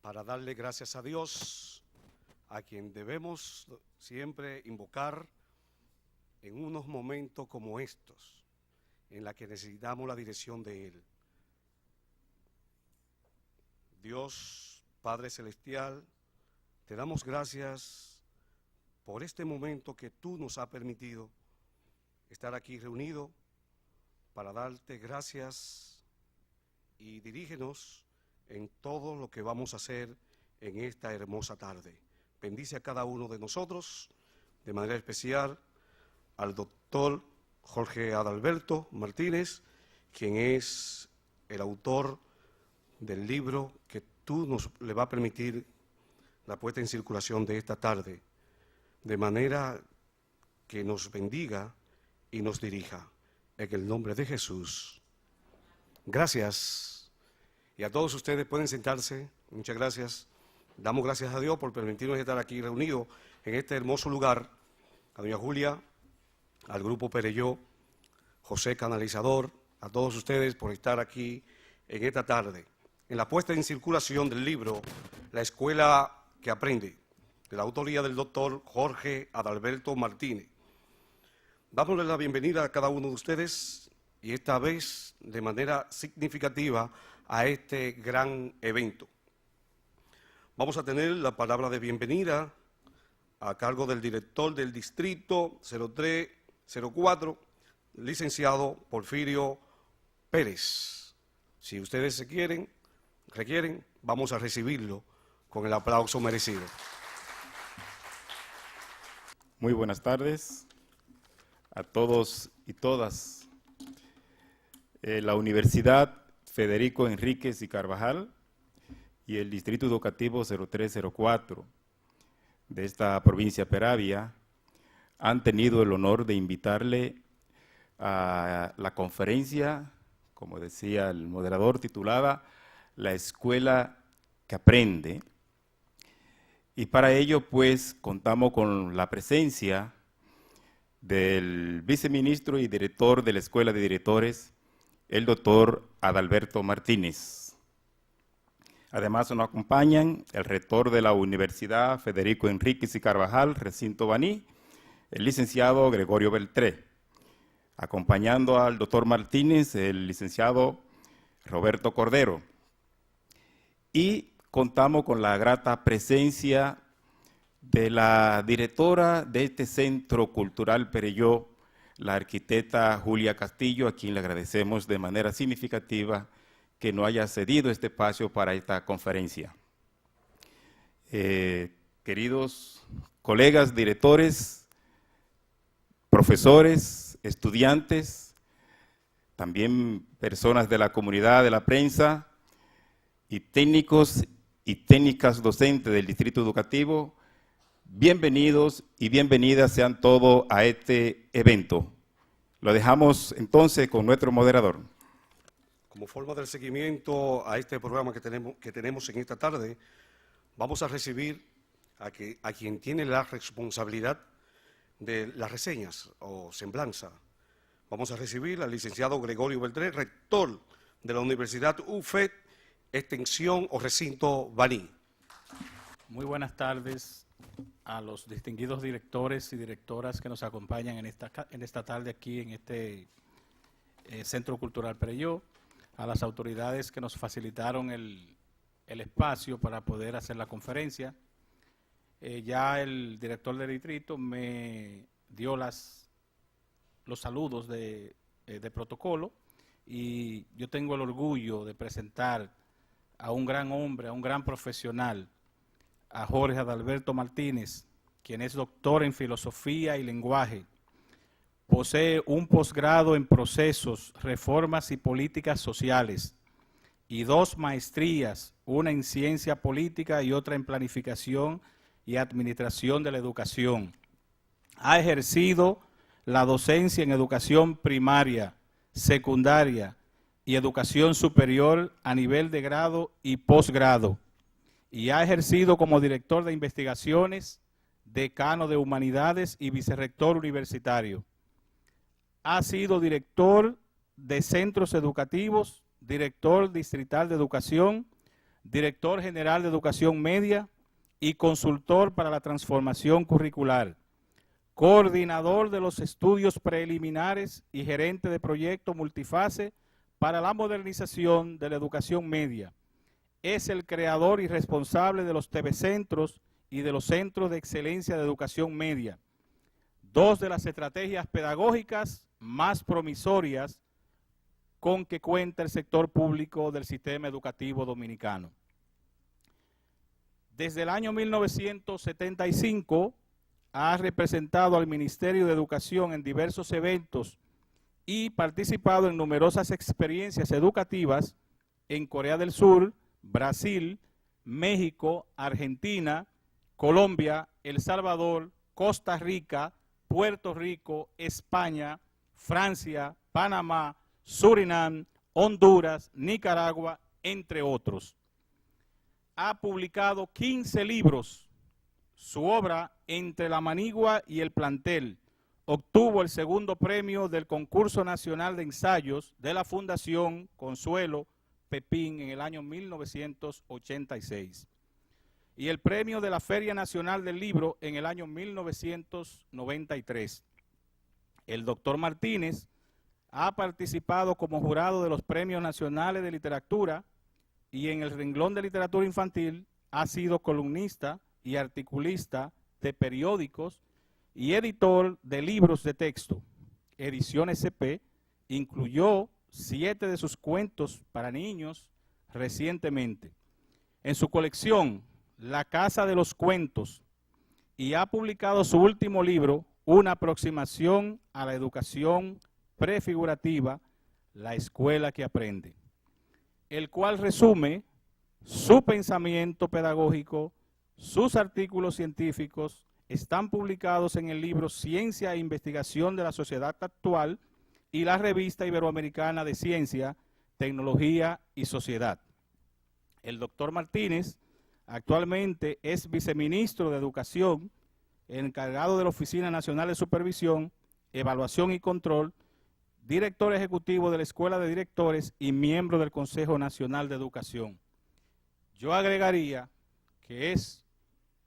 para darle gracias a Dios, a quien debemos siempre invocar en unos momentos como estos, en la que necesitamos la dirección de Él. Dios, Padre Celestial, te damos gracias por este momento que tú nos has permitido estar aquí reunidos para darte gracias y dirígenos en todo lo que vamos a hacer en esta hermosa tarde. Bendice a cada uno de nosotros, de manera especial al doctor Jorge Adalberto Martínez, quien es el autor del libro que tú le va a permitir la puesta en circulación de esta tarde, de manera que nos bendiga y nos dirija. En el nombre de Jesús. Gracias. Y a todos ustedes pueden sentarse. Muchas gracias. Damos gracias a Dios por permitirnos estar aquí reunidos en este hermoso lugar. A doña Julia, al grupo Pereyó, José Canalizador, a todos ustedes por estar aquí en esta tarde. En la puesta en circulación del libro La Escuela que Aprende, de la autoría del doctor Jorge Adalberto Martínez. Dámosle la bienvenida a cada uno de ustedes y esta vez de manera significativa a este gran evento. Vamos a tener la palabra de bienvenida a cargo del director del distrito 0304, licenciado Porfirio Pérez. Si ustedes requieren, vamos a recibirlo con el aplauso merecido. Muy buenas tardes a todos y todas. La Universidad Federico Enríquez y Carvajal y el Distrito Educativo 0304 de esta provincia Peravia han tenido el honor de invitarle a la conferencia, como decía el moderador, titulada La Escuela que Aprende. Y para ello, pues, contamos con la presencia del viceministro y director de la Escuela de Directores, el doctor Adalberto Martínez. Además nos acompañan el rector de la Universidad Federico Enríquez y Carvajal, recinto Baní, el licenciado Gregorio Beltré. Acompañando al doctor Martínez, el licenciado Roberto Cordero. Y contamos con la grata presencia de la directora de este Centro Cultural Pereyó, la arquitecta Julia Castillo, a quien le agradecemos de manera significativa que nos haya cedido este espacio para esta conferencia. Queridos colegas, directores, profesores, estudiantes, también personas de la comunidad de la prensa y técnicos y técnicas docentes del Distrito Educativo, bienvenidos y bienvenidas sean todos a este evento. Lo dejamos entonces con nuestro moderador. Como forma del seguimiento a este programa que tenemos en esta tarde, vamos a recibir a quien tiene la responsabilidad de las reseñas o semblanza. Vamos a recibir al licenciado Gregorio Beltré, rector de la Universidad UFED, Extensión o Recinto Baní. Muy buenas tardes a los distinguidos directores y directoras que nos acompañan en esta tarde aquí en este Centro Cultural Pereyó, a las autoridades que nos facilitaron el espacio para poder hacer la conferencia. Ya el director del distrito me dio los saludos de protocolo y yo tengo el orgullo de presentar a un gran hombre, a un gran profesional, a Jorge Adalberto Martínez, quien es doctor en Filosofía y Lenguaje. Posee un posgrado en Procesos, Reformas y Políticas Sociales y 2 maestrías, una en Ciencia Política y otra en Planificación y Administración de la Educación. Ha ejercido la docencia en educación primaria, secundaria y educación superior a nivel de grado y posgrado, y ha ejercido como director de investigaciones, decano de humanidades y vicerrector universitario. Ha sido director de centros educativos, director distrital de educación, director general de Educación Media y consultor para la transformación curricular, coordinador de los estudios preliminares y gerente de proyecto multifase para la modernización de la educación media. Es el creador y responsable de los TV Centros y de los Centros de Excelencia de Educación Media, dos de las estrategias pedagógicas más promisorias con que cuenta el sector público del sistema educativo dominicano. Desde el año 1975 ha representado al Ministerio de Educación en diversos eventos y participado en numerosas experiencias educativas en Corea del Sur, Brasil, México, Argentina, Colombia, El Salvador, Costa Rica, Puerto Rico, España, Francia, Panamá, Surinam, Honduras, Nicaragua, entre otros. Ha publicado 15 libros. Su obra, Entre la Manigua y el Plantel, obtuvo el segundo premio del Concurso Nacional de Ensayos de la Fundación Consuelo Pepín en el año 1986 y el premio de la Feria Nacional del Libro en el año 1993. El doctor Martínez ha participado como jurado de los Premios Nacionales de Literatura y en el renglón de literatura infantil ha sido columnista y articulista de periódicos y editor de libros de texto. Ediciones CP incluyó 7 de sus cuentos para niños recientemente en su colección La Casa de los Cuentos, y ha publicado su último libro, Una aproximación a la educación prefigurativa, la escuela que aprende, el cual resume su pensamiento pedagógico. Sus artículos científicos están publicados en el libro Ciencia e Investigación de la Sociedad Actual y la Revista Iberoamericana de Ciencia, Tecnología y Sociedad. El doctor Martínez actualmente es viceministro de Educación, encargado de la Oficina Nacional de Supervisión, Evaluación y Control, director ejecutivo de la Escuela de Directores y miembro del Consejo Nacional de Educación. Yo agregaría que es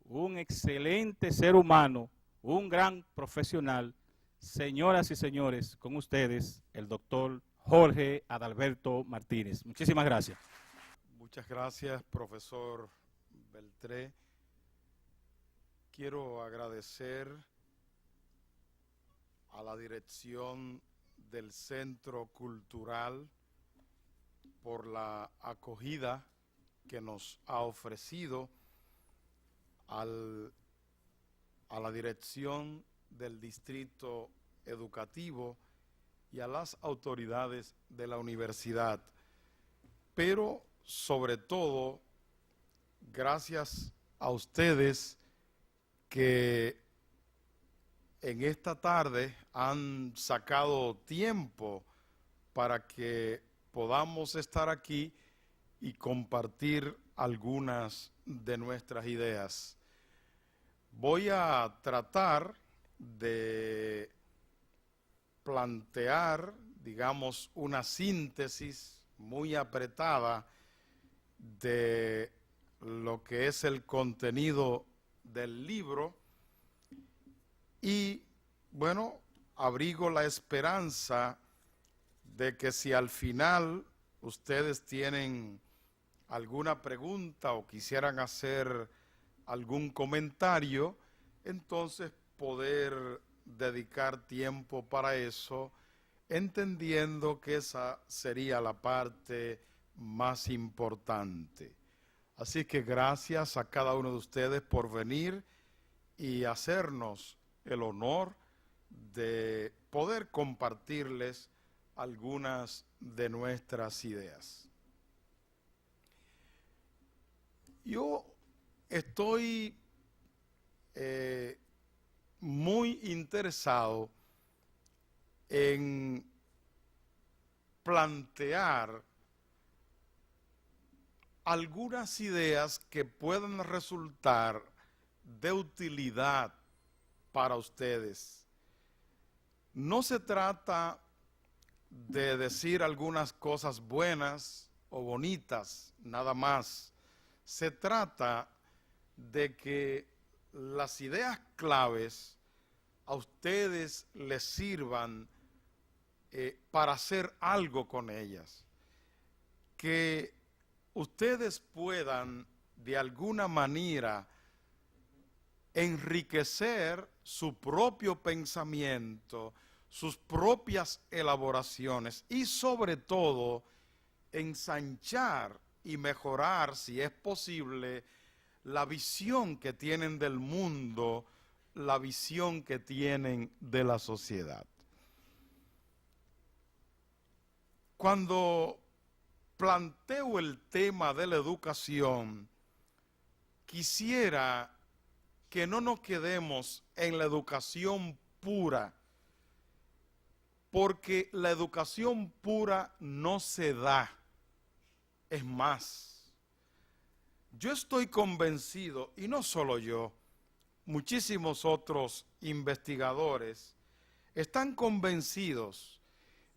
un excelente ser humano, un gran profesional. Señoras y señores, con ustedes, el doctor Jorge Adalberto Martínez. Muchísimas gracias. Muchas gracias, profesor Beltré. Quiero agradecer a la dirección del Centro Cultural por la acogida que nos ha ofrecido, a la dirección del Distrito Educativo y a las autoridades de la universidad. Pero sobre todo, gracias a ustedes que en esta tarde han sacado tiempo para que podamos estar aquí y compartir algunas de nuestras ideas. Voy a tratar de plantear, digamos, una síntesis muy apretada de lo que es el contenido del libro y, bueno, abrigo la esperanza de que si al final ustedes tienen alguna pregunta o quisieran hacer algún comentario, entonces poder dedicar tiempo para eso, entendiendo que esa sería la parte más importante. Así que gracias a cada uno de ustedes por venir y hacernos el honor de poder compartirles algunas de nuestras ideas. Yo estoy muy interesado en plantear algunas ideas que puedan resultar de utilidad para ustedes. No se trata de decir algunas cosas buenas o bonitas, nada más, Se trata de que las ideas claves a ustedes les sirvan para hacer algo con ellas, que ustedes puedan de alguna manera enriquecer su propio pensamiento, sus propias elaboraciones y sobre todo ensanchar y mejorar, si es posible, la visión que tienen del mundo, la visión que tienen de la sociedad. Cuando planteo el tema de la educación, quisiera que no nos quedemos en la educación pura, porque la educación pura no se da. Es más, yo estoy convencido, y no solo yo, muchísimos otros investigadores están convencidos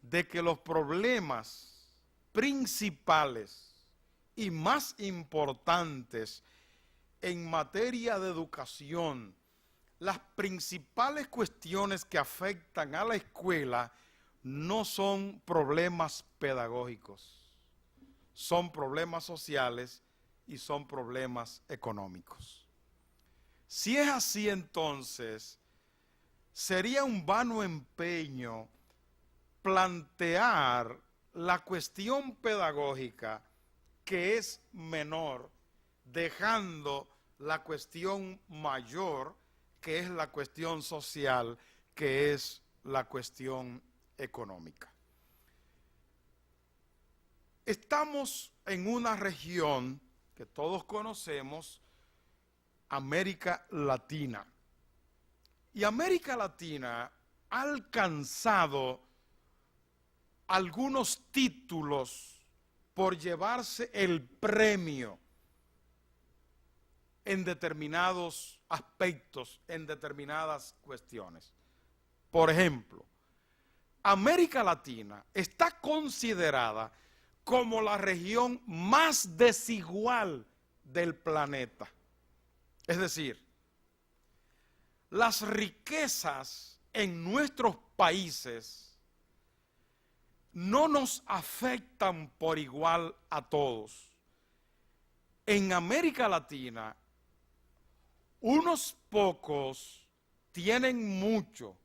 de que los problemas principales y más importantes en materia de educación, las principales cuestiones que afectan a la escuela no son problemas pedagógicos, son problemas sociales y son problemas económicos. Si es así, entonces, sería un vano empeño plantear la cuestión pedagógica, que es menor, dejando la cuestión mayor, que es la cuestión social, que es la cuestión económica. Estamos en una región que todos conocemos, América Latina. Y América Latina ha alcanzado algunos títulos por llevarse el premio en determinados aspectos, en determinadas cuestiones. Por ejemplo, América Latina está considerada como la región más desigual del planeta. Es decir, las riquezas en nuestros países no nos afectan por igual a todos. En América Latina, unos pocos tienen mucho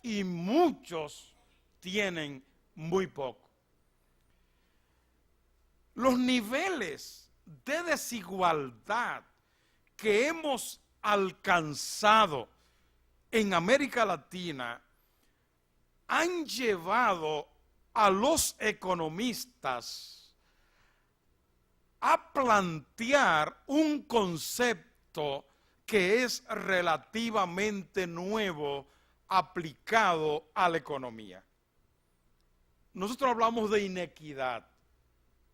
y muchos tienen muy poco. Los niveles de desigualdad que hemos alcanzado en América Latina han llevado a los economistas a plantear un concepto que es relativamente nuevo aplicado a la economía. Nosotros hablamos de inequidad,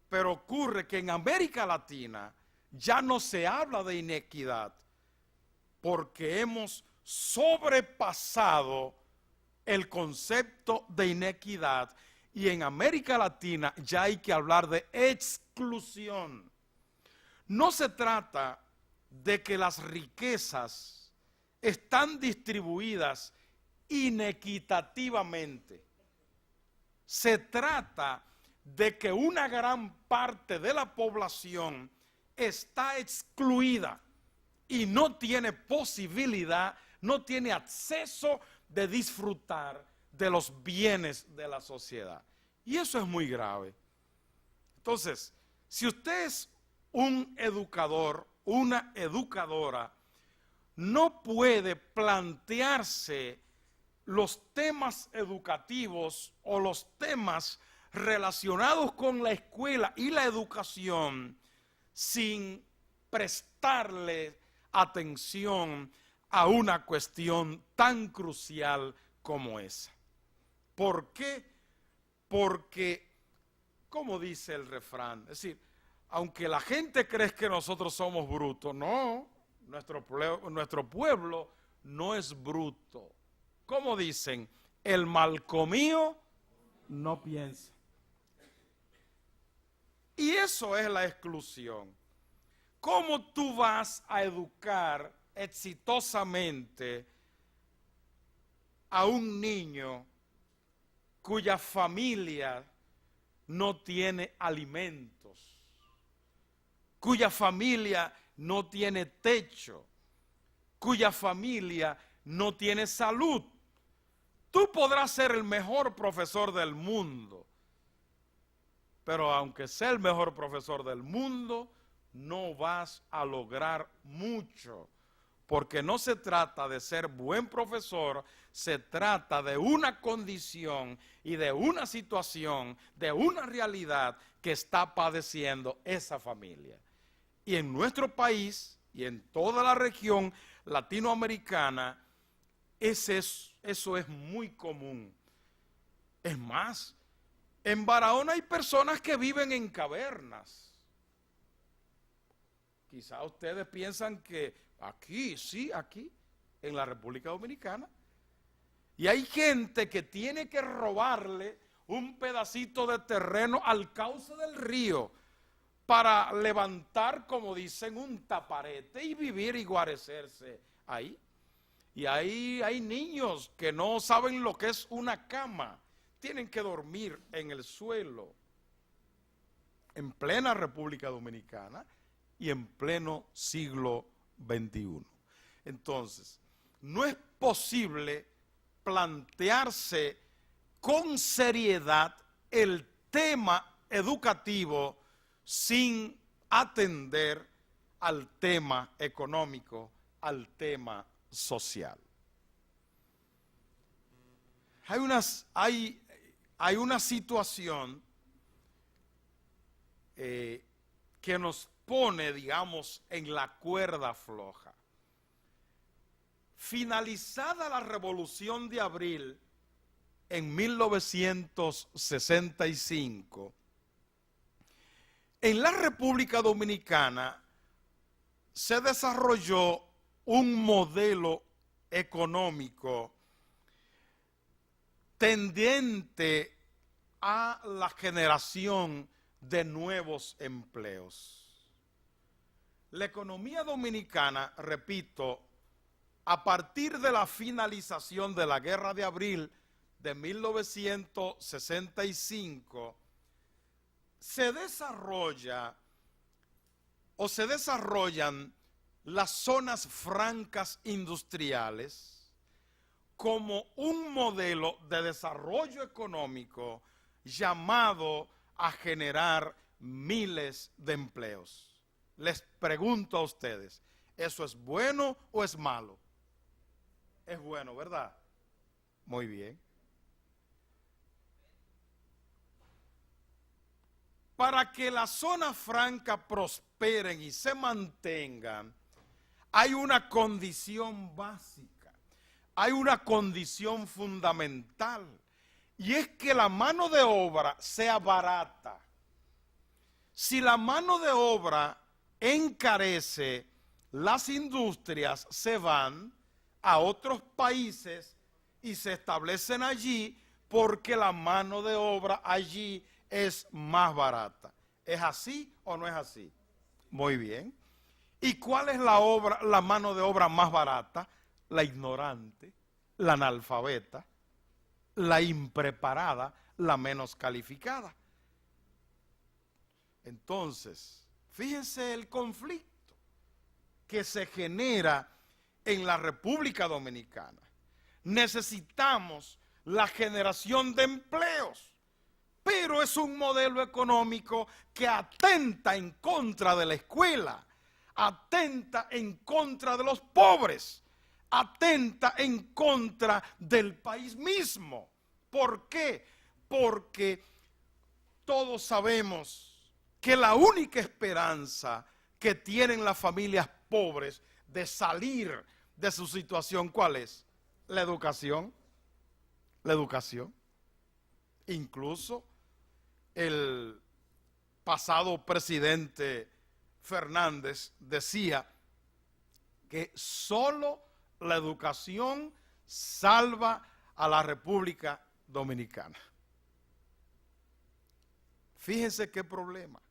pero ocurre que en América Latina ya no se habla de inequidad porque hemos sobrepasado el concepto de inequidad y en América Latina ya hay que hablar de exclusión. No se trata de que las riquezas están distribuidas inequitativamente. Se trata de que una gran parte de la población está excluida y no tiene posibilidad, no tiene acceso de disfrutar de los bienes de la sociedad. Y eso es muy grave. Entonces, si usted es un educador, una educadora, no puede plantearse los temas educativos o los temas relacionados con la escuela y la educación sin prestarle atención a una cuestión tan crucial como esa. ¿Por qué? Porque, como dice el refrán, es decir, aunque la gente cree que nosotros somos brutos, no, nuestro pueblo no es bruto. Como dicen, el mal comido no piensa. Y eso es la exclusión. ¿cómo tú vas a educar exitosamente a un niño cuya familia no tiene alimentos, cuya familia no tiene techo, cuya familia no tiene salud? Tú podrás ser el mejor profesor del mundo, pero aunque sea el mejor profesor del mundo, no vas a lograr mucho, porque no se trata de ser buen profesor, se trata de una condición y de una situación, de una realidad que está padeciendo esa familia. Y en nuestro país y en toda la región latinoamericana, eso es muy común. Es más, en Barahona hay personas que viven en cavernas. Quizá ustedes piensan que aquí, sí, aquí, en la República Dominicana. Y hay gente que tiene que robarle un pedacito de terreno al cauce del río para levantar, como dicen, un taparete y vivir y guarecerse ahí. Y ahí hay niños que no saben lo que es una cama, tienen que dormir en el suelo, en plena República Dominicana y en pleno siglo XXI. Entonces, no es posible plantearse con seriedad el tema educativo sin atender al tema económico, al tema social. Hay una situación que nos pone, digamos, en la cuerda floja. Finalizada la Revolución de Abril en 1965, en la República Dominicana se desarrolló un modelo económico tendiente a la generación de nuevos empleos. La economía dominicana, repito, a partir de la finalización de la Guerra de Abril de 1965, se desarrollan las zonas francas industriales como un modelo de desarrollo económico llamado a generar miles de empleos. Les pregunto a ustedes, ¿eso es bueno o es malo? Es bueno, ¿verdad? Muy bien. Para que las zonas francas prosperen y se mantengan, hay una condición básica, hay una condición fundamental, y es que la mano de obra sea barata. Si la mano de obra encarece, las industrias se van a otros países y se establecen allí porque la mano de obra allí es más barata. ¿Es así o no es así? Muy bien. ¿Y cuál es la mano de obra más barata? La ignorante, la analfabeta, la impreparada, la menos calificada. Entonces, fíjense el conflicto que se genera en la República Dominicana. Necesitamos la generación de empleos, pero es un modelo económico que atenta en contra de la escuela, atenta en contra de los pobres, atenta en contra del país mismo. ¿Por qué? Porque todos sabemos que la única esperanza que tienen las familias pobres de salir de su situación, ¿cuál es? La educación. La educación. Incluso el pasado presidente Fernández decía que solo la educación salva a la República Dominicana. Fíjense qué problema.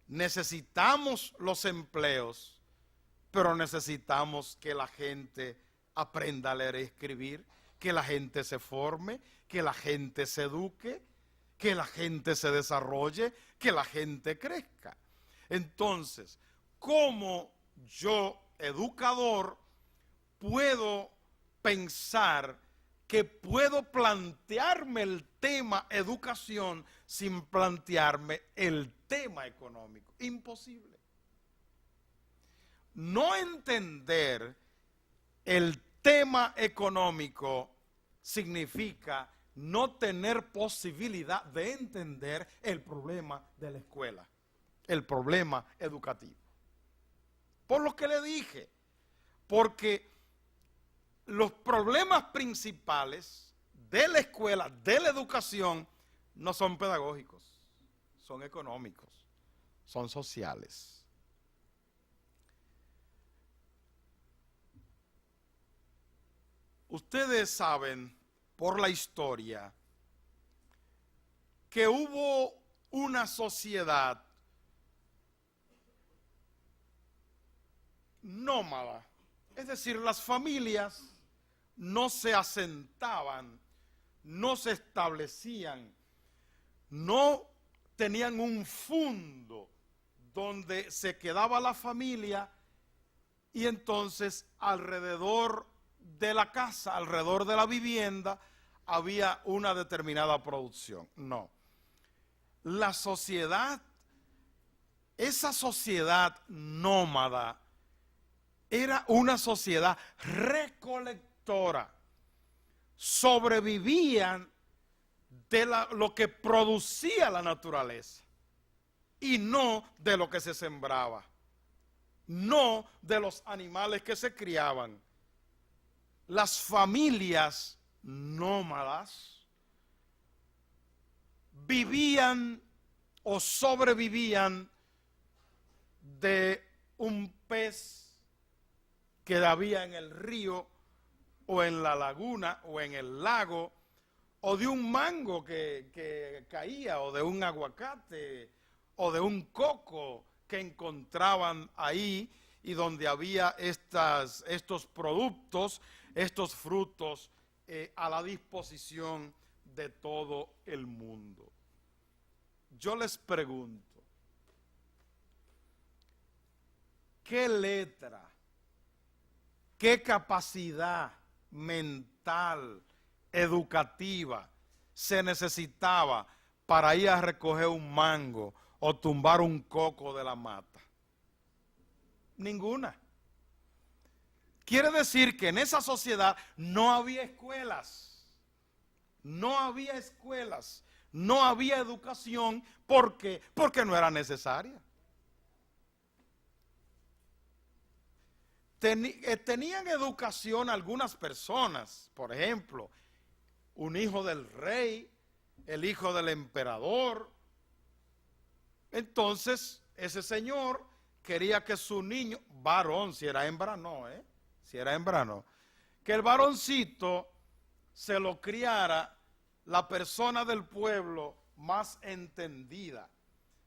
necesitamos los empleos, pero necesitamos que la gente aprenda a leer y escribir, que la gente se forme, que la gente se eduque, que la gente se desarrolle, que la gente crezca. Entonces, ¿cómo yo, educador, puedo pensar que puedo plantearme el tema educación sin plantearme el tema económico? Imposible. No entender el tema económico significa no tener posibilidad de entender el problema de la escuela, el problema educativo. Por lo que le dije, porque los problemas principales de la escuela, de la educación, no son pedagógicos, son económicos, son sociales. Ustedes saben por la historia que hubo una sociedad nómada, es decir, las familias no se asentaban, no se establecían, no tenían un fondo donde se quedaba la familia y entonces alrededor de la casa, alrededor de la vivienda, había una determinada producción. No. La sociedad, esa sociedad nómada, era una sociedad recolectora. Sobrevivían de lo que producía la naturaleza y no de lo que se sembraba, no de los animales que se criaban. Las familias nómadas vivían o sobrevivían de un pez que había en el río o en la laguna o en el lago, o de un mango que caía, o de un aguacate o de un coco que encontraban ahí y donde había estos productos, estos frutos a la disposición de todo el mundo. Yo les pregunto, ¿qué letra, qué capacidad mental, educativa se necesitaba para ir a recoger un mango o tumbar un coco de la mata? Ninguna. Quiere decir que en esa sociedad no había escuelas, no había escuelas, no había educación, porque no era necesaria. Tenían educación algunas personas, por ejemplo, un hijo del rey, el hijo del emperador. Entonces, ese señor quería que su niño, varón, si era hembra no, si era hembra no, que el varoncito se lo criara la persona del pueblo más entendida.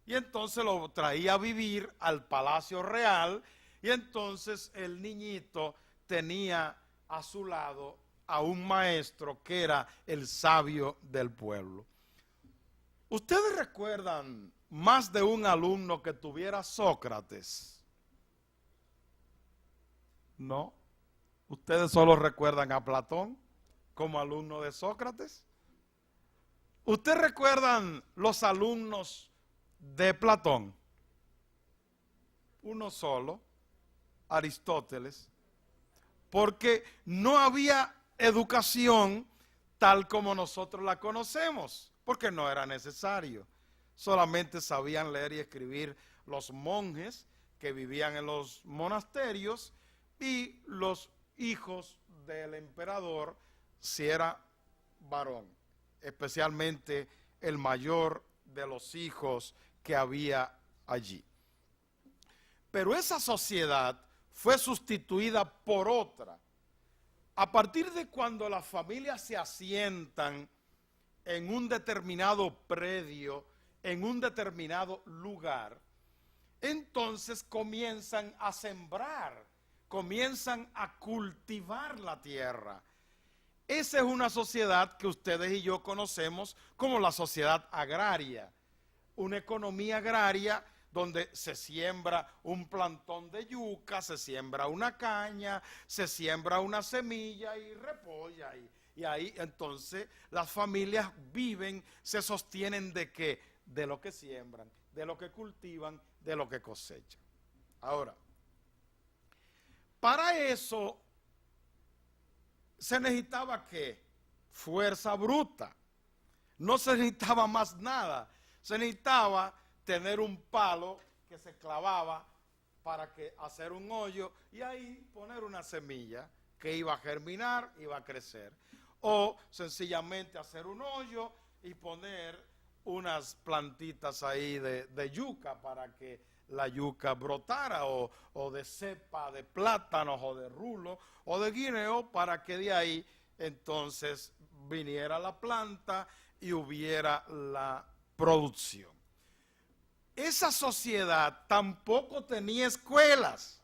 Y entonces lo traía a vivir al palacio real, y entonces el niñito tenía a su lado a un maestro que era el sabio del pueblo. ¿Ustedes recuerdan más de un alumno que tuviera Sócrates? No. ¿Ustedes solo recuerdan a Platón como alumno de Sócrates? ¿Ustedes recuerdan los alumnos de Platón? Uno solo, Aristóteles, porque no había educación tal como nosotros la conocemos, porque no era necesario. Solamente sabían leer y escribir los monjes que vivían en los monasterios y los hijos del emperador, si era varón, especialmente el mayor de los hijos que había allí. Pero esa sociedad fue sustituida por otra. A partir de cuando las familias se asientan en un determinado predio, en un determinado lugar, entonces comienzan a sembrar, comienzan a cultivar la tierra. Esa es una sociedad que ustedes y yo conocemos como la sociedad agraria, una economía agraria donde se siembra un plantón de yuca, se siembra una caña, se siembra una semilla y repolla. Y ahí entonces las familias viven, se sostienen ¿de qué? De lo que siembran, de lo que cultivan, de lo que cosechan. Ahora, para eso se necesitaba ¿qué? Fuerza bruta. No se necesitaba más nada. Se necesitaba tener un palo que se clavaba para hacer un hoyo y ahí poner una semilla que iba a germinar, iba a crecer. O sencillamente hacer un hoyo y poner unas plantitas ahí de yuca para que la yuca brotara, o de cepa de plátanos o de rulo o de guineo, para que de ahí entonces viniera la planta y hubiera la producción. Esa sociedad tampoco tenía escuelas.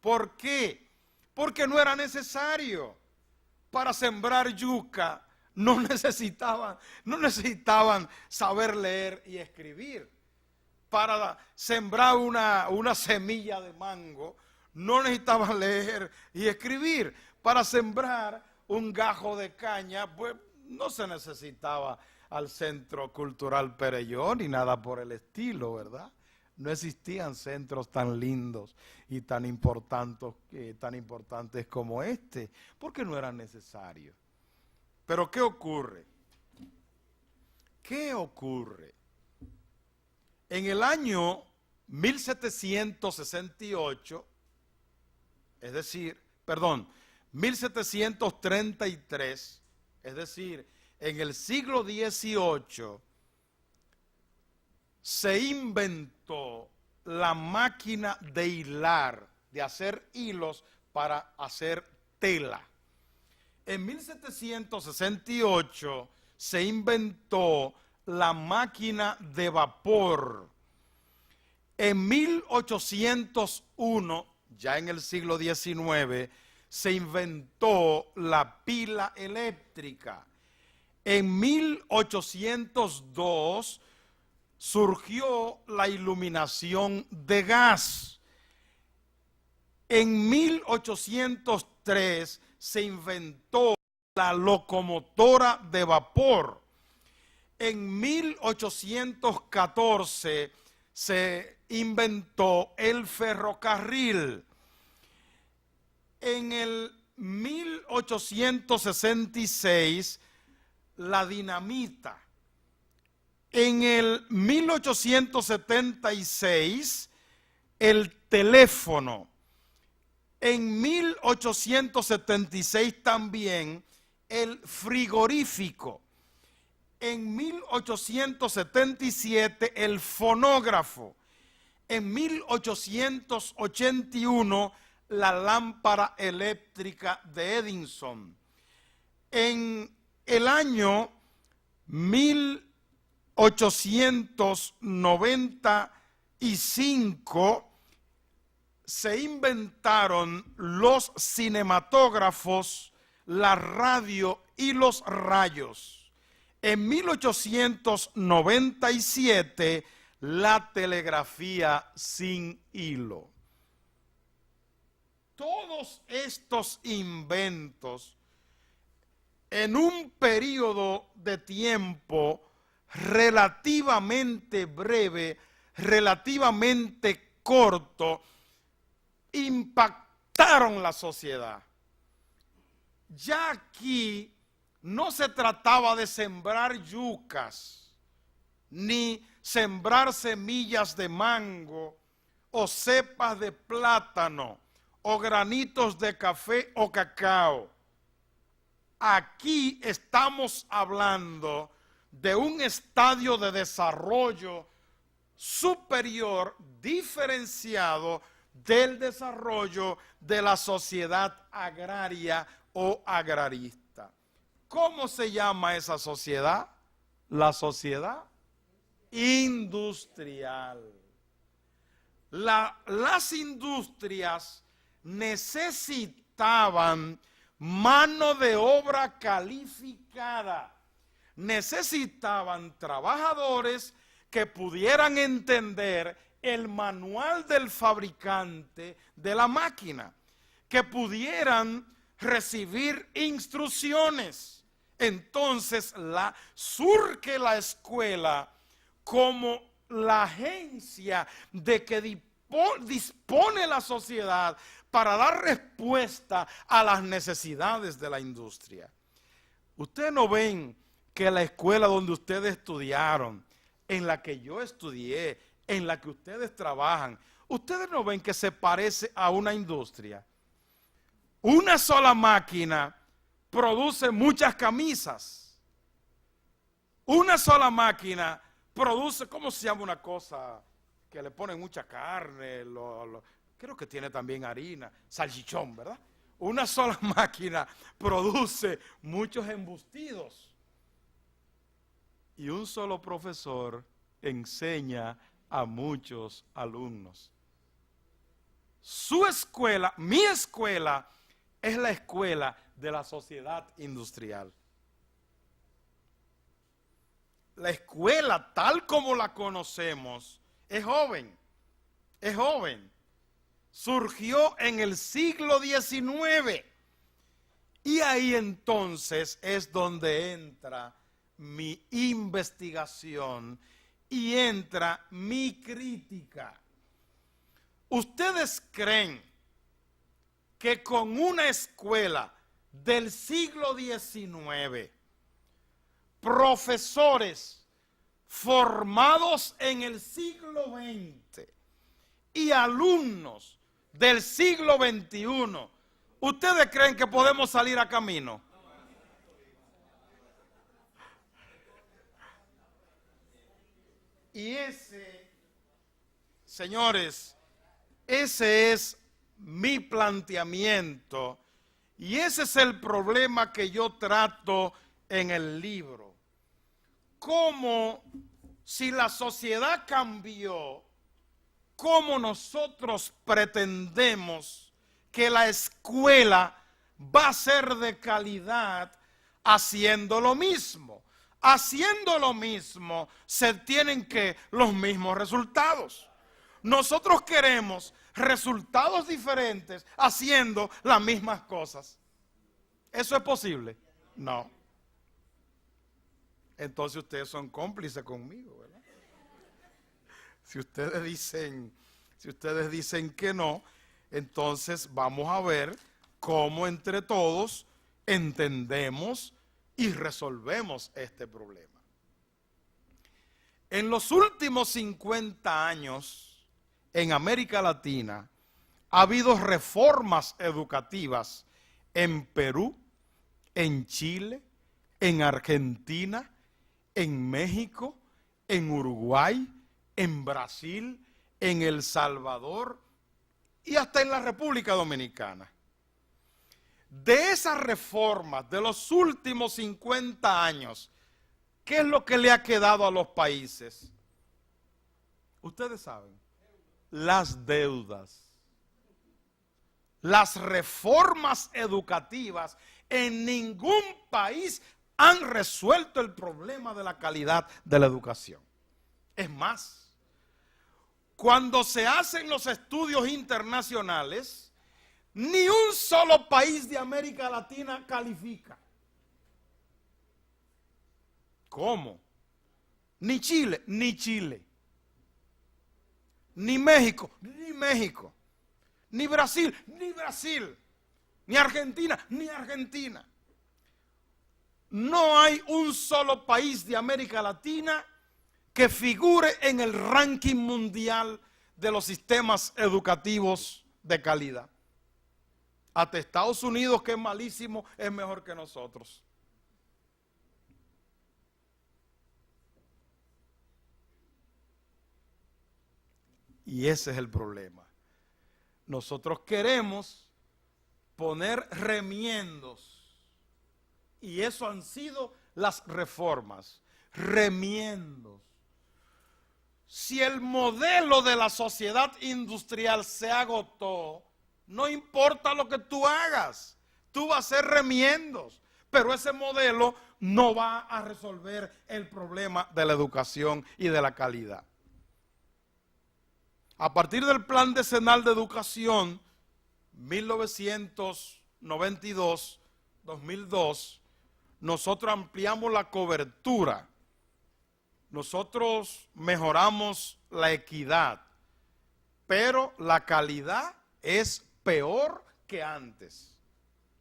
¿Por qué? Porque no era necesario. Para sembrar yuca no necesitaban saber leer y escribir. Para sembrar una semilla de mango no necesitaban leer y escribir. Para sembrar un gajo de caña, pues no se necesitaba al Centro Cultural Perelló ni nada por el estilo, ¿verdad? No existían centros tan lindos y tan importantes como este, porque no eran necesarios. Pero ¿qué ocurre? ¿Qué ocurre? En el año 1768, 1733, es decir, en el siglo XVIII, se inventó la máquina de hilar, de hacer hilos para hacer tela. En 1768 se inventó la máquina de vapor. En 1801, ya en el siglo XIX, se inventó la pila eléctrica. En 1802 surgió la iluminación de gas. En 1803 se inventó la locomotora de vapor. En 1814 se inventó el ferrocarril. En el 1866 la dinamita. En el 1876 el teléfono. En 1876 también el frigorífico. En 1877 el fonógrafo. En 1881 la lámpara eléctrica de Edison. En el año 1895 se inventaron los cinematógrafos, la radio y los rayos. En 1897 la telegrafía sin hilo. Todos estos inventos en un periodo de tiempo relativamente breve, relativamente corto, impactaron la sociedad. Ya aquí no se trataba de sembrar yucas, ni sembrar semillas de mango, o cepas de plátano, o granitos de café o cacao. Aquí estamos hablando de un estadio de desarrollo superior, diferenciado del desarrollo de la sociedad agraria o agrarista. ¿Cómo se llama esa sociedad? La sociedad industrial. las industrias necesitaban mano de obra calificada, necesitaban trabajadores que pudieran entender el manual del fabricante de la máquina, que pudieran recibir instrucciones. Entonces surge la escuela como la agencia de que dispone la sociedad para dar respuesta a las necesidades de la industria. Ustedes no ven que la escuela donde ustedes estudiaron, en la que yo estudié, en la que ustedes trabajan, ustedes no ven que se parece a una industria. Una sola máquina produce muchas camisas. Una sola máquina produce, ¿cómo se llama una cosa? Que le ponen mucha carne, creo que tiene también harina, salchichón, ¿verdad? Una sola máquina produce muchos embustidos. Y un solo profesor enseña a muchos alumnos. Su escuela, mi escuela, es la escuela de la sociedad industrial. La escuela tal como la conocemos es joven, es joven. Surgió en el siglo XIX y ahí entonces es donde entra mi investigación y entra mi crítica. ¿Ustedes creen que con una escuela del siglo XIX, profesores formados en el siglo XX y alumnos del siglo XXI, ustedes creen que podemos salir a camino? Y señores, ese es mi planteamiento y ese es el problema que yo trato en el libro. Cómo, si la sociedad cambió, cómo nosotros pretendemos que la escuela va a ser de calidad haciendo lo mismo. Haciendo lo mismo se tienen que los mismos resultados. Nosotros queremos resultados diferentes haciendo las mismas cosas. ¿Eso es posible? No. Entonces ustedes son cómplices conmigo, ¿verdad? Si ustedes dicen que no, entonces vamos a ver cómo entre todos entendemos y resolvemos este problema. En los últimos 50 años, en América Latina, ha habido reformas educativas en Perú, en Chile, en Argentina, en México, en Uruguay, en Brasil, en El Salvador y hasta en la República Dominicana. De esas reformas de los últimos 50 años, ¿qué es lo que le ha quedado a los países? Ustedes saben, las deudas. Las reformas educativas en ningún país han resuelto el problema de la calidad de la educación. Es más, cuando se hacen los estudios internacionales, ni un solo país de América Latina califica. ¿Cómo? Ni Chile, ni Chile. Ni México, ni México. Ni Brasil, ni Brasil. Ni Argentina, ni Argentina. No hay un solo país de América Latina que figure en el ranking mundial de los sistemas educativos de calidad. Hasta Estados Unidos, que es malísimo, es mejor que nosotros. Y ese es el problema. Nosotros queremos poner remiendos. Y eso han sido las reformas. Remiendos. si el modelo de la sociedad industrial se agotó, no importa lo que tú hagas, tú vas a hacer remiendos, pero ese modelo no va a resolver el problema de la educación y de la calidad. A partir del Plan Decenal de Educación 1992-2002, nosotros ampliamos la cobertura, nosotros mejoramos la equidad, pero la calidad es peor que antes.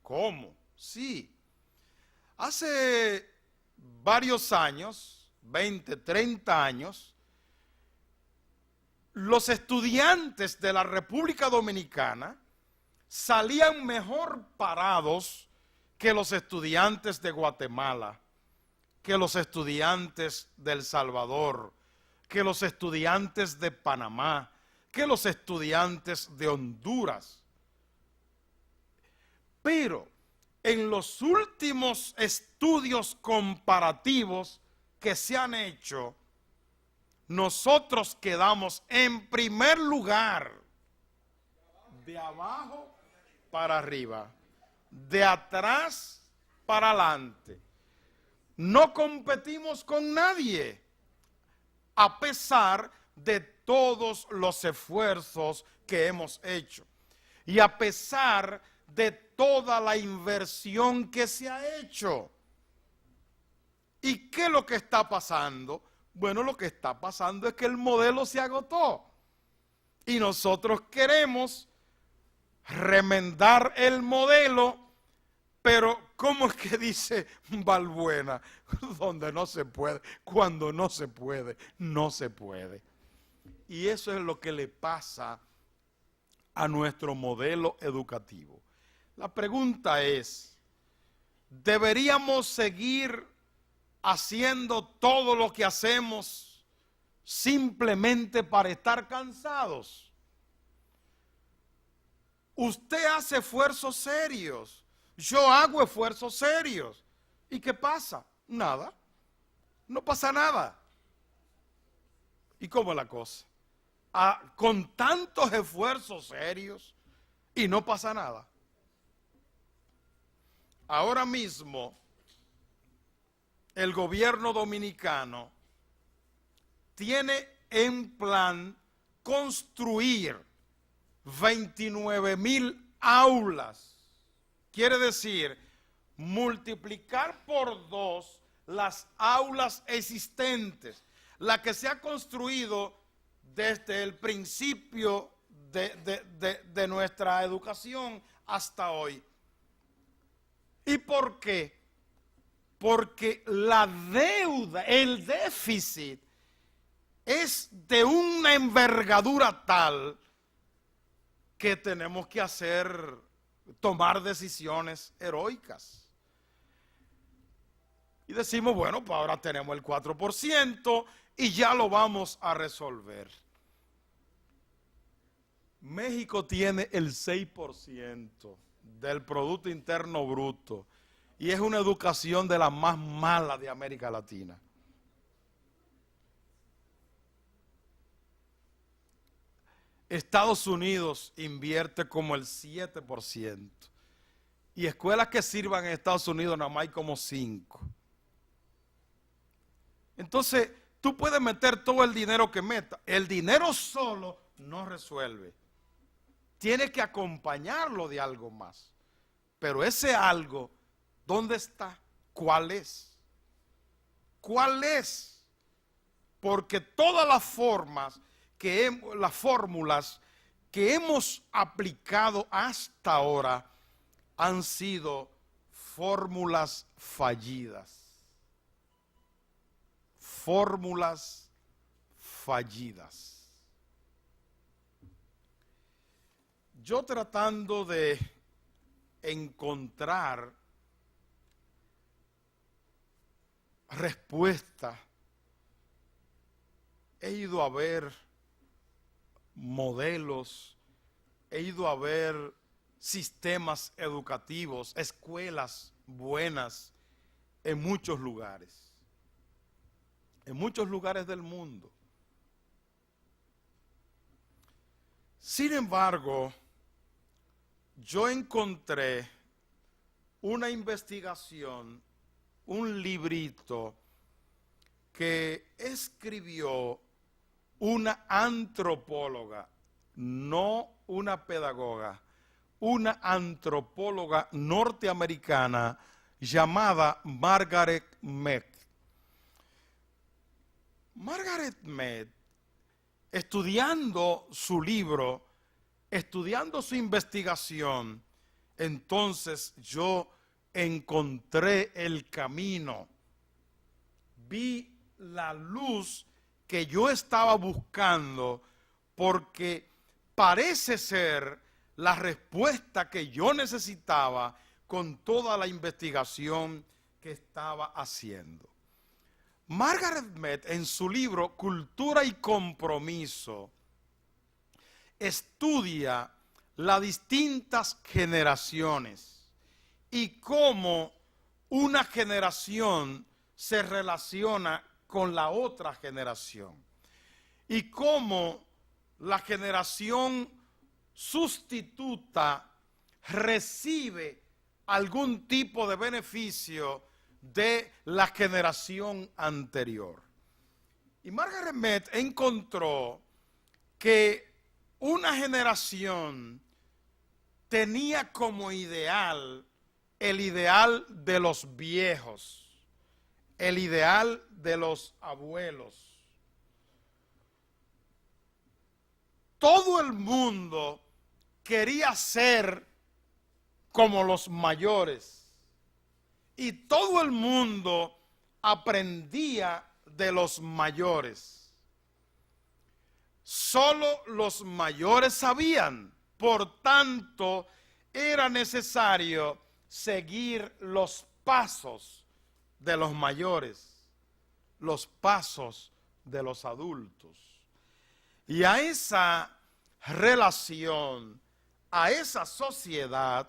¿Cómo? Sí. Hace varios años, 20, 30 años, los estudiantes de la República Dominicana salían mejor parados que los estudiantes de Guatemala, que los estudiantes de El Salvador, que los estudiantes de Panamá, que los estudiantes de Honduras. Pero en los últimos estudios comparativos que se han hecho, nosotros quedamos en primer lugar, de abajo para arriba, de atrás para adelante. No competimos con nadie, a pesar de todos los esfuerzos que hemos hecho y a pesar de toda la inversión que se ha hecho. ¿Y qué es lo que está pasando? Bueno, lo que está pasando es que el modelo se agotó y nosotros queremos remendar el modelo, pero ¿cómo es que dice Balbuena? Donde no se puede, cuando no se puede, no se puede. Y eso es lo que le pasa a nuestro modelo educativo. La pregunta es, ¿deberíamos seguir haciendo todo lo que hacemos simplemente para estar cansados? Usted hace esfuerzos serios, yo hago esfuerzos serios. ¿Y qué pasa? Nada, no pasa nada. ¿Y cómo es la cosa? Con tantos esfuerzos serios y no pasa nada. Ahora mismo, el gobierno dominicano tiene en plan construir 29,000 aulas. Quiere decir, multiplicar por 2 las aulas existentes, la que se ha construido desde el principio de nuestra educación hasta hoy. ¿Y por qué? Porque la deuda, el déficit, es de una envergadura tal que tenemos que tomar decisiones heroicas. Y decimos, bueno, pues ahora tenemos el 4% y ya lo vamos a resolver. México tiene el 6% del Producto Interno Bruto y es una educación de las más malas de América Latina. Estados Unidos invierte como el 7% y escuelas que sirvan en Estados Unidos nada más hay como 5. Entonces, tú puedes meter todo el dinero que metas, el dinero solo no resuelve. Tiene que acompañarlo de algo más. Pero ese algo, ¿dónde está? ¿Cuál es? ¿Cuál es? Porque todas las fórmulas que hemos aplicado hasta ahora han sido fórmulas fallidas. Fórmulas fallidas. Yo tratando de encontrar respuesta, he ido a ver modelos, he ido a ver sistemas educativos, escuelas buenas en muchos lugares del mundo. Sin embargo, yo encontré una investigación, un librito que escribió una antropóloga, no una pedagoga, una antropóloga norteamericana llamada Margaret Mead. Margaret Mead, estudiando su libro, estudiando su investigación, entonces yo encontré el camino, vi la luz que yo estaba buscando, porque parece ser la respuesta que yo necesitaba con toda la investigación que estaba haciendo. Margaret Mead, en su libro Cultura y Compromiso, estudia las distintas generaciones y cómo una generación se relaciona con la otra generación y cómo la generación sustituta recibe algún tipo de beneficio de la generación anterior. Y Margaret Mead encontró que una generación tenía como ideal el ideal de los viejos, el ideal de los abuelos. Todo el mundo quería ser como los mayores y todo el mundo aprendía de los mayores. Solo los mayores sabían, por tanto, era necesario seguir los pasos de los mayores, los pasos de los adultos. Y a esa relación, a esa sociedad,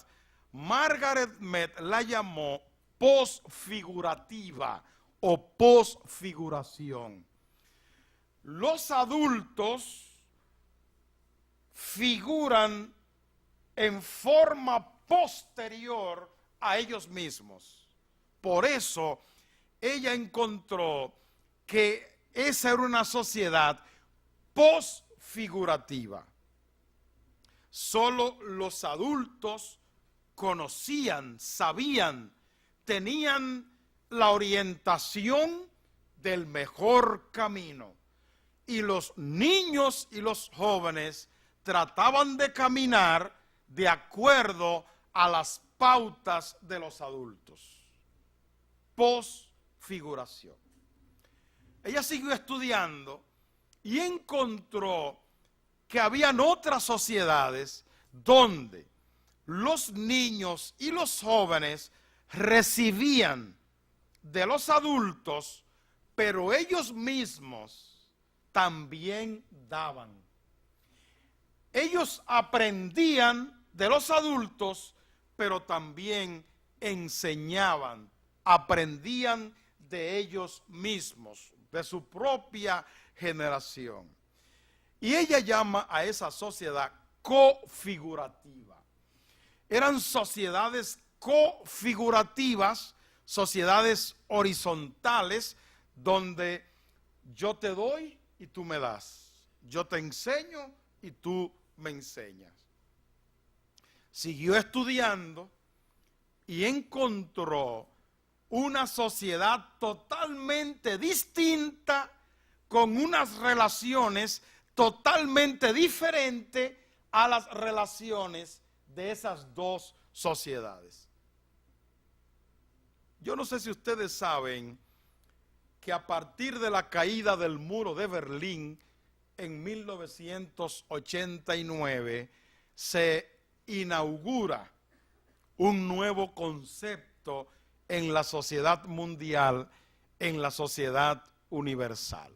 Margaret Mead la llamó posfigurativa o posfiguración. Los adultos figuran en forma posterior a ellos mismos. Por eso ella encontró que esa era una sociedad posfigurativa. Solo los adultos conocían, sabían, tenían la orientación del mejor camino. Y los niños y los jóvenes trataban de caminar de acuerdo a las pautas de los adultos. Posfiguración. Ella siguió estudiando y encontró que habían otras sociedades donde los niños y los jóvenes recibían de los adultos, pero ellos mismos también daban. Ellos aprendían de los adultos, pero también enseñaban, aprendían de ellos mismos, de su propia generación. Y ella llama a esa sociedad cofigurativa. Eran sociedades cofigurativas, sociedades horizontales, donde yo te doy y tú me das. Yo te enseño y tú me enseñas. Siguió estudiando y encontró una sociedad totalmente distinta, con unas relaciones totalmente diferentes a las relaciones de esas dos sociedades. Yo no sé si ustedes saben que a partir de la caída del muro de Berlín en 1989 se inaugura un nuevo concepto en la sociedad mundial, en la sociedad universal.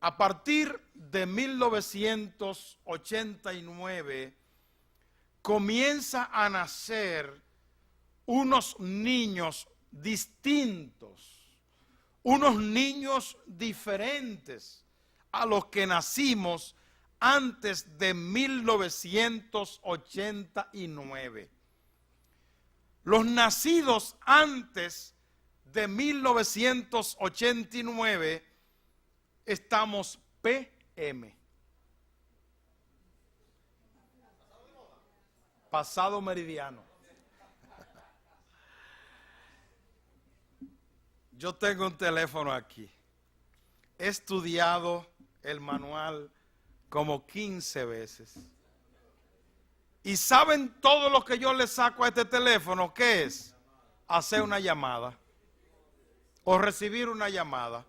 A partir de 1989 comienza a nacer unos niños distintos, unos niños diferentes a los que nacimos antes de 1989. Los nacidos antes de 1989 estamos PM. Pasado meridiano. Yo tengo un teléfono aquí. He estudiado el manual como 15 veces. ¿Y saben todo lo que yo le saco a este teléfono? ¿Qué es? Hacer una llamada o recibir una llamada.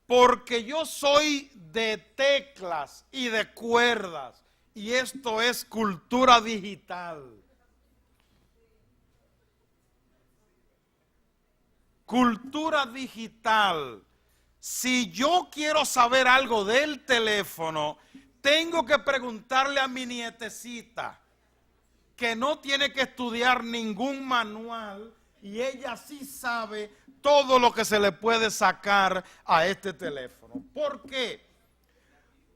Porque yo soy de teclas y de cuerdas y esto es cultura digital. Cultura digital. Si yo quiero saber algo del teléfono, tengo que preguntarle a mi nietecita, que no tiene que estudiar ningún manual, y ella sí sabe todo lo que se le puede sacar a este teléfono. ¿Por qué?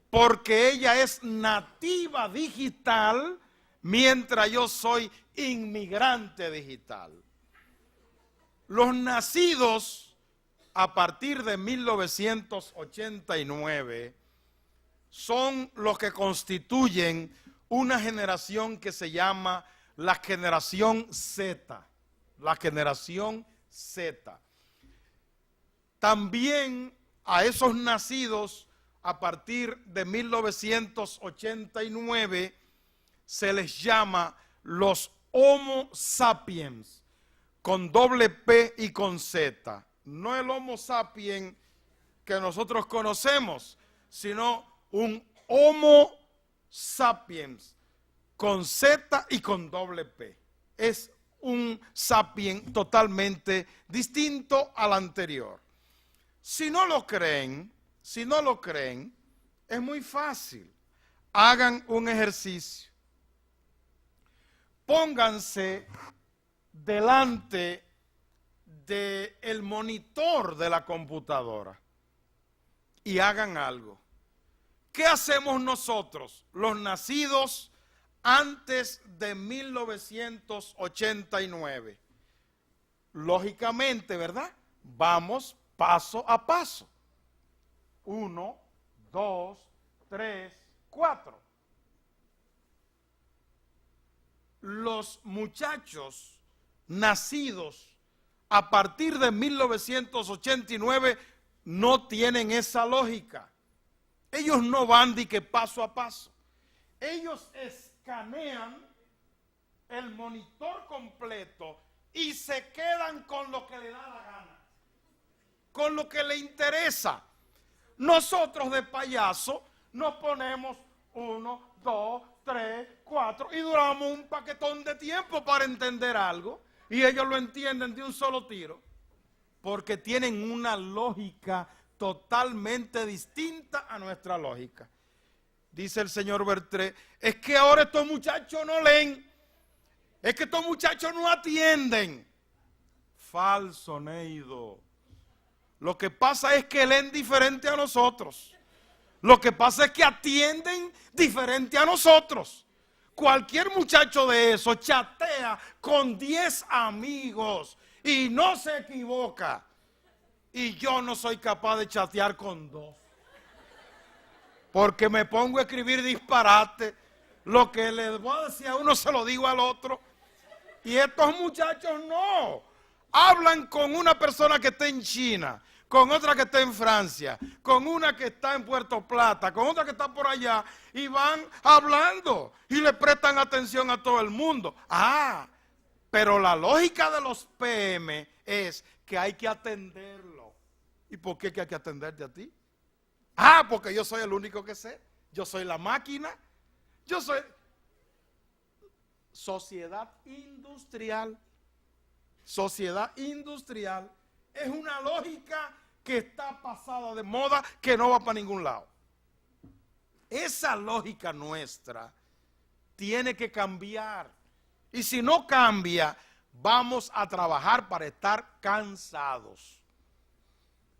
Porque ella es nativa digital, mientras yo soy inmigrante digital. Los nacidos a partir de 1989 son los que constituyen una generación que se llama la generación Z. La generación Z. También a esos nacidos a partir de 1989 se les llama los Homo sapiens, con doble P y con Z. No el Homo sapiens que nosotros conocemos, sino un Homo sapiens con Z y con doble P. Es un sapiens totalmente distinto al anterior. Si no lo creen, es muy fácil. Hagan un ejercicio. Pónganse delante del monitor de la computadora y hagan algo. ¿Qué hacemos nosotros, los nacidos antes de 1989? Lógicamente, ¿verdad? Vamos paso a paso. 1, 2, 3, 4. Los muchachos nacidos a partir de 1989 no tienen esa lógica. Ellos no van de que paso a paso. Ellos escanean el monitor completo y se quedan con lo que le da la gana, con lo que le interesa. Nosotros de payaso nos ponemos 1, 2, 3, 4 y duramos un paquetón de tiempo para entender algo y ellos lo entienden de un solo tiro porque tienen una lógica totalmente distinta a nuestra lógica. Dice el señor Bertré, es que ahora estos muchachos no leen, es que estos muchachos no atienden. Falso, Neido. Lo que pasa es que leen diferente a nosotros. Lo que pasa es que atienden diferente a nosotros. Cualquier muchacho de eso chatea con 10 amigos y no se equivoca. Y yo no soy capaz de chatear con 2. Porque me pongo a escribir disparate. Lo que les voy a decir a uno se lo digo al otro. Y estos muchachos no. Hablan con una persona que está en China, con otra que está en Francia, con una que está en Puerto Plata, con otra que está por allá, y van hablando y le prestan atención a todo el mundo. Pero la lógica de los PM es que hay que atenderlo. ¿Y por qué hay que atenderte a ti? Porque yo soy el único que sé. Yo soy la máquina. Yo soy sociedad industrial. Sociedad industrial es una lógica que está pasada de moda, que no va para ningún lado. Esa lógica nuestra tiene que cambiar. Y si no cambia, vamos a trabajar para estar cansados.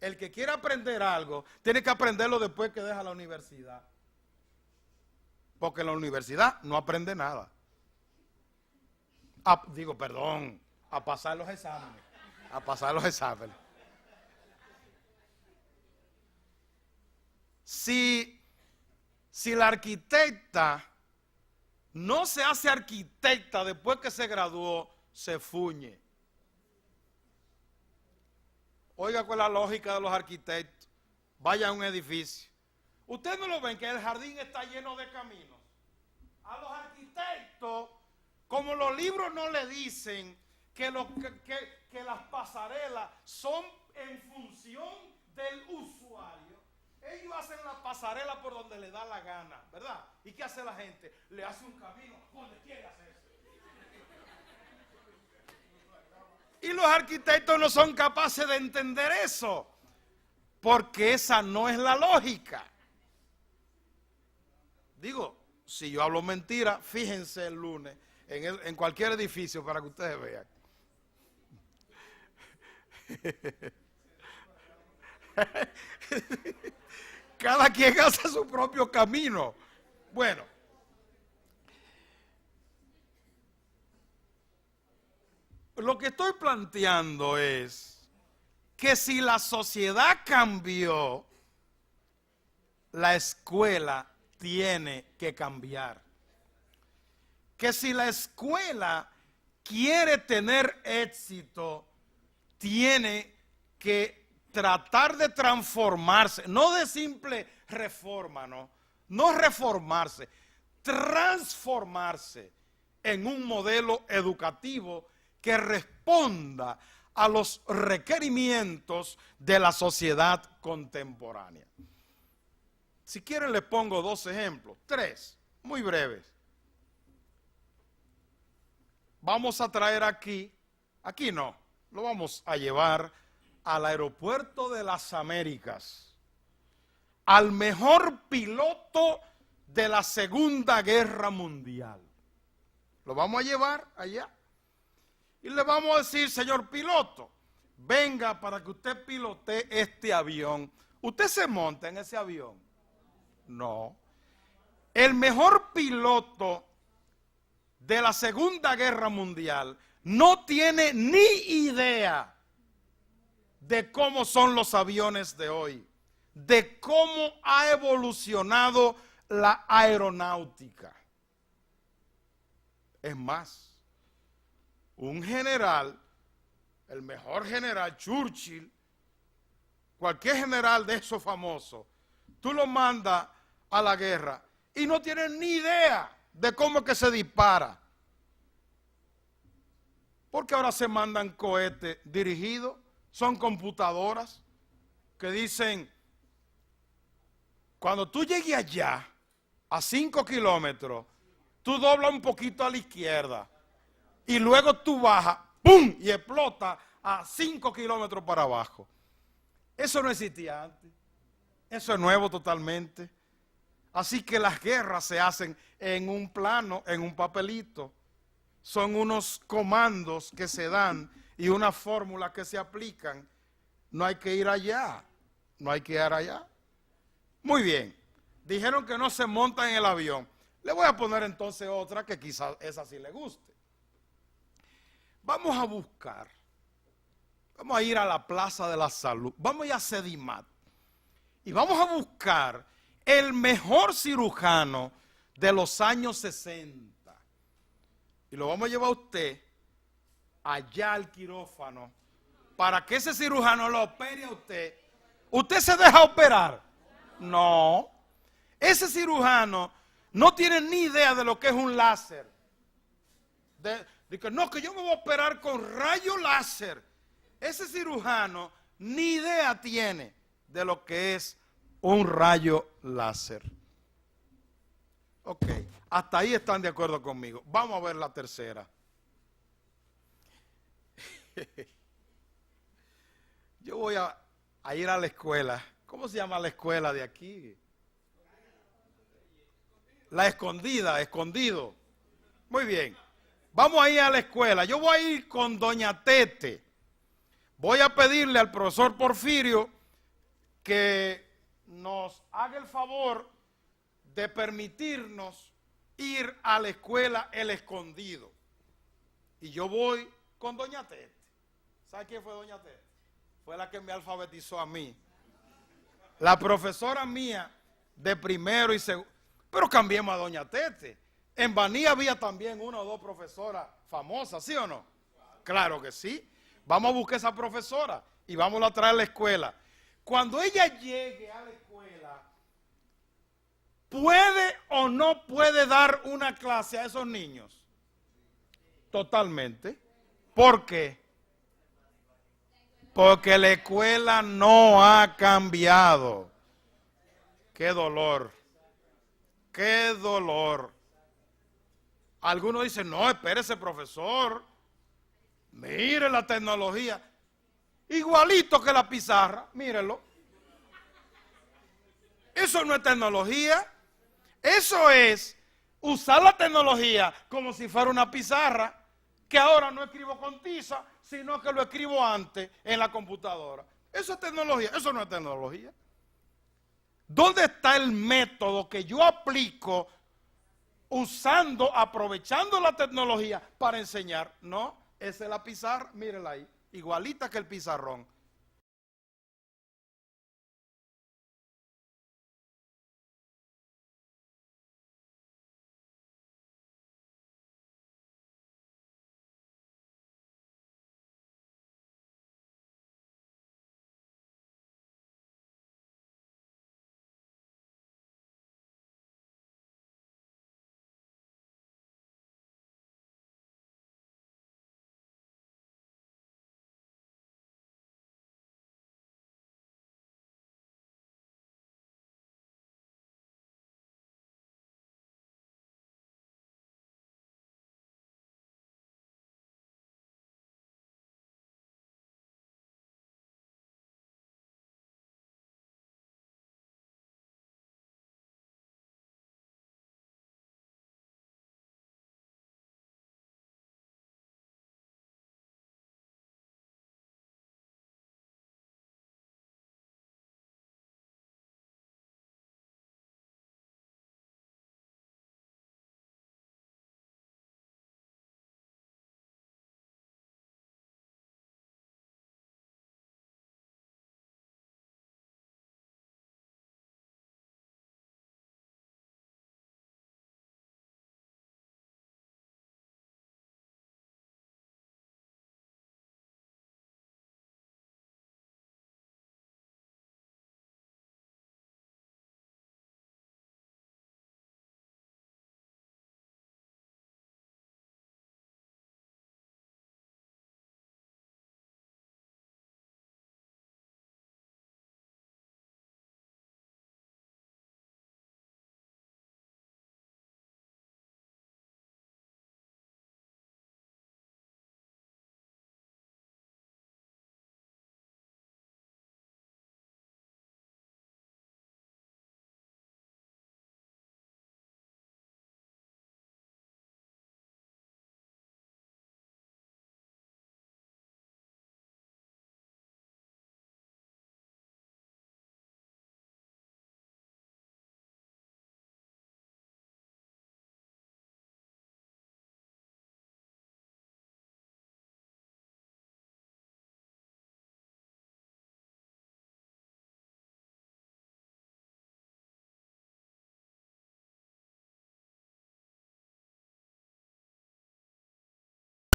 el que quiere aprender algo, tiene que aprenderlo después que deja la universidad. Porque en la universidad no aprende nada. A pasar los exámenes. A pasar los exámenes. Si la arquitecta no se hace arquitecta después que se graduó, se fuñe. Oiga, con la lógica de los arquitectos, vaya a un edificio. Ustedes no lo ven que el jardín está lleno de caminos. A los arquitectos, como los libros no le dicen que las pasarelas son en función del usuario, ellos hacen la pasarela por donde le da la gana, ¿verdad? ¿Y qué hace la gente? Le hace un camino donde quiere hacerse. Y los arquitectos no son capaces de entender eso, porque esa no es la lógica. Digo, si yo hablo mentira, fíjense el lunes en cualquier edificio para que ustedes vean. Cada quien hace su propio camino. Bueno, lo que estoy planteando es que si la sociedad cambió, la escuela tiene que cambiar. Que si la escuela quiere tener éxito, tiene que tratar de transformarse, no de simple reforma, no reformarse, transformarse en un modelo educativo que responda a los requerimientos de la sociedad contemporánea. Si quieren les pongo 2 ejemplos, 3, muy breves. Vamos a traer aquí no, lo vamos a llevar al aeropuerto de las Américas, al mejor piloto de la Segunda Guerra Mundial. Lo vamos a llevar allá y le vamos a decir, señor piloto, venga para que usted pilotee este avión. ¿Usted se monta en ese avión? No. El mejor piloto de la Segunda Guerra Mundial no tiene ni idea de cómo son los aviones de hoy, de cómo ha evolucionado la aeronáutica. Es más, un general, el mejor general, Churchill, cualquier general de esos famosos, tú lo mandas a la guerra y no tiene ni idea de cómo es que se dispara. Porque ahora se mandan cohetes dirigidos, son computadoras que dicen, cuando tú llegues allá, a 5 kilómetros, tú doblas un poquito a la izquierda y luego tú bajas, ¡pum!, y explota a 5 kilómetros para abajo. Eso no existía antes. Eso es nuevo totalmente. Así que las guerras se hacen en un plano, en un papelito. Son unos comandos que se dan y unas fórmulas que se aplican. No hay que ir allá. No hay que ir allá. Muy bien. Dijeron que no se montan en el avión. Le voy a poner entonces otra que quizás esa sí le guste. Vamos a buscar. Vamos a ir a la Plaza de la Salud. Vamos a ir a Sedimat. Y vamos a buscar el mejor cirujano de los años 60. Y lo vamos a llevar a usted allá al quirófano para que ese cirujano lo opere a usted. ¿Usted se deja operar? No. Ese cirujano no tiene ni idea de lo que es un láser. De que no, que yo me voy a operar con rayo láser. Ese cirujano ni idea tiene de lo que es un rayo láser. Ok, hasta ahí están de acuerdo conmigo. Vamos a ver la tercera. Yo voy a ir a la escuela. ¿Cómo se llama la escuela de aquí? La Escondida, Escondido. Muy bien. Vamos a ir a la escuela. Yo voy a ir con doña Tete. Voy a pedirle al profesor Porfirio que nos haga el favor de permitirnos ir a la escuela El Escondido. Y yo voy con doña Tete. ¿Sabe quién fue doña Tete? Fue la que me alfabetizó a mí. La profesora mía de primero y segundo. Pero cambiemos a doña Tete. En Baní había también una o dos profesoras famosas, ¿sí o no? Claro que sí. Vamos a buscar esa profesora y vamos a traer a la escuela. Cuando ella llegue a la escuela, ¿puede o no puede dar una clase a esos niños? Totalmente. ¿Por qué? Porque la escuela no ha cambiado. ¡Qué dolor! ¡Qué dolor! Algunos dicen, no, espérese, profesor. Mire la tecnología. Igualito que la pizarra, mírelo. Eso no es tecnología. Eso es usar la tecnología como si fuera una pizarra, que ahora no escribo con tiza, sino que lo escribo antes en la computadora. Eso es tecnología, eso no es tecnología. ¿Dónde está el método que yo aplico aprovechando la tecnología para enseñar? No, esa es la pizarra, mírela ahí, igualita que el pizarrón.